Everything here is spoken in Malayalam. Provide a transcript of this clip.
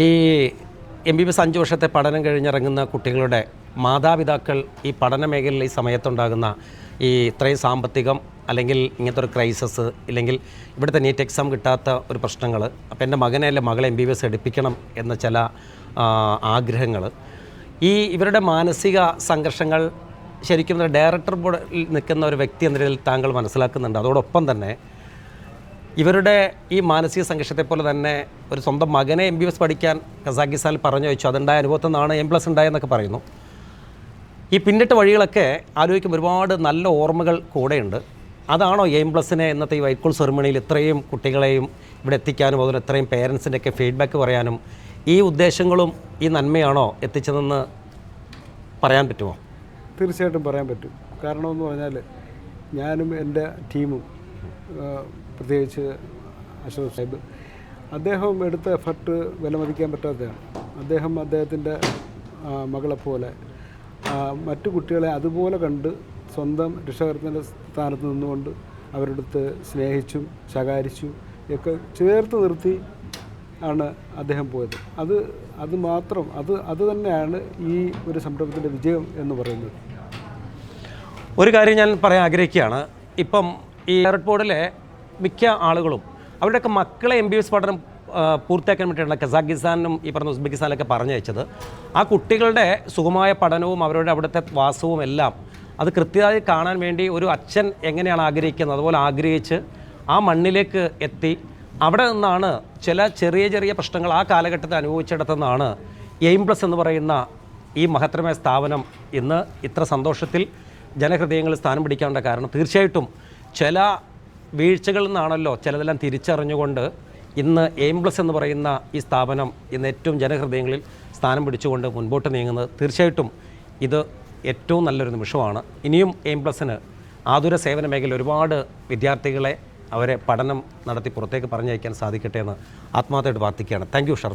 ഈ MBBS 5 വർഷത്തെ പഠനം കഴിഞ്ഞിറങ്ങുന്ന കുട്ടികളുടെ മാതാപിതാക്കൾ ഈ പഠന മേഖലയിൽ ഈ സമയത്തുണ്ടാകുന്ന ഈ ഇത്രയും സാമ്പത്തികം അല്ലെങ്കിൽ ഇങ്ങനത്തെ ഒരു ക്രൈസിസ് ഇല്ലെങ്കിൽ ഇവിടുത്തെ നീറ്റ് എക്സാം കിട്ടാത്ത ഒരു പ്രശ്നങ്ങൾ, അപ്പോൾ എൻ്റെ മകനെ അല്ലെ മകളെ MBBS എടുപ്പിക്കണം എന്ന ചില ആഗ്രഹങ്ങൾ, ഇവരുടെ മാനസിക സംഘർഷങ്ങൾ ശരിക്കും ഡയറക്ടർ ബോർഡിൽ നിൽക്കുന്ന ഒരു വ്യക്തി എന്ന നിലയിൽ താങ്കൾ മനസ്സിലാക്കുന്നുണ്ട്. അതോടൊപ്പം തന്നെ ഇവരുടെ ഈ മാനസിക സംഘർഷത്തെ പോലെ തന്നെ ഒരു സ്വന്തം മകനെ MBBS പഠിക്കാൻ കസാഖിസ്ഥാനിൽ പറഞ്ഞു വെച്ചു. അതുണ്ടായ അനുഭവത്തിൽ നിന്നാണ് A+ ഉണ്ടായെന്നൊക്കെ പറയുന്നു. ഈ പിന്നിട്ട വഴികളൊക്കെ ആലോചിക്കുമ്പോൾ ഒരുപാട് നല്ല ഓർമ്മകൾ കൂടെയുണ്ട്. അതാണോ A+നെ ഇന്നത്തെ ഈ വൈറ്റ് കോൾ സെറിമണിയിൽ ഇത്രയും കുട്ടികളെയും ഇവിടെ എത്തിക്കാനും അതുപോലെ ഇത്രയും പേരൻസിൻ്റെയൊക്കെ ഫീഡ്ബാക്ക് പറയാനും ഈ ഉദ്ദേശങ്ങളും ഈ നന്മയാണോ എത്തിച്ചതെന്ന് പറയാൻ പറ്റുമോ? തീർച്ചയായിട്ടും പറയാൻ പറ്റും. കാരണമെന്ന് പറഞ്ഞാൽ ഞാനും എൻ്റെ ടീമും, പ്രത്യേകിച്ച് അഷ്റഫ് സാഹിബ്, അദ്ദേഹം എടുത്ത എഫർട്ട് വിലമതിക്കാൻ പറ്റാത്തതാണ്. അദ്ദേഹത്തിൻ്റെ മകളെപ്പോലെ മറ്റു കുട്ടികളെ അതുപോലെ കണ്ട് സ്വന്തം രക്ഷകർത്തിൻ്റെ സ്ഥാനത്ത് നിന്നുകൊണ്ട് അവരുടെ അടുത്ത് സ്നേഹിച്ചും ശകാരിച്ചും ഒക്കെ ചേർത്ത് നിർത്തി ആണ് അദ്ദേഹം പോയത്. അത് മാത്രം അത് തന്നെയാണ് ഈ ഒരു സംരംഭത്തിൻ്റെ വിജയം എന്ന് പറയുന്നത്. ഒരു കാര്യം ഞാൻ പറയാൻ ആഗ്രഹിക്കുകയാണ്. ഇപ്പം ഈ ഡയറക്ടർ ബോർഡിലെ മിക്ക ആളുകളും അവരുടെയൊക്കെ മക്കളെ MBBS പഠനം പൂർത്തിയാക്കാൻ വേണ്ടിയിട്ടാണ് കസാഖിസ്ഥാനും ഈ പറഞ്ഞ ഉസ്ബെക്കിസ്ഥാനിലൊക്കെ പറഞ്ഞയച്ചത്. ആ കുട്ടികളുടെ സുഖമായ പഠനവും അവരുടെ അവിടുത്തെ വാസവും എല്ലാം അത് കൃത്യമായി കാണാൻ വേണ്ടി ഒരു അച്ഛൻ എങ്ങനെയാണ് ആഗ്രഹിക്കുന്നത് അതുപോലെ ആഗ്രഹിച്ച് ആ മണ്ണിലേക്ക് എത്തി അവിടെ നിന്നാണ് ചില ചെറിയ ചെറിയ പ്രശ്നങ്ങൾ ആ കാലഘട്ടത്തിൽ അനുഭവിച്ചെടുത്തെന്നാണ് A+ എന്ന് പറയുന്ന ഈ മഹത്തരമായ സ്ഥാപനം ഇന്ന് ഇത്ര സന്തോഷത്തിൽ ജനഹൃദയങ്ങളിൽ സ്ഥാനം പിടിക്കാനുള്ള കാരണം. തീർച്ചയായിട്ടും ചില വീഴ്ചകളിൽ നിന്നാണല്ലോ ചിലതെല്ലാം തിരിച്ചറിഞ്ഞുകൊണ്ട് ഇന്ന് A+ എന്ന് പറയുന്ന ഈ സ്ഥാപനം ഇന്ന് ഏറ്റവും ജനഹൃദയങ്ങളിൽ സ്ഥാനം പിടിച്ചുകൊണ്ട് മുൻപോട്ട് നീങ്ങുന്നത്. തീർച്ചയായിട്ടും ഇത് ഏറ്റവും നല്ലൊരു നിമിഷമാണ്. ഇനിയും A+ന് ആതുര സേവന മേഖലയിൽ ഒരുപാട് വിദ്യാർത്ഥികളെ അവരെ പഠനം നടത്തി പുറത്തേക്ക് പറഞ്ഞയക്കാൻ സാധിക്കട്ടെ എന്ന് ആത്മാർത്ഥമായിട്ട് പ്രാർത്ഥിക്കുകയാണ്. Thank you ഷർഫ്.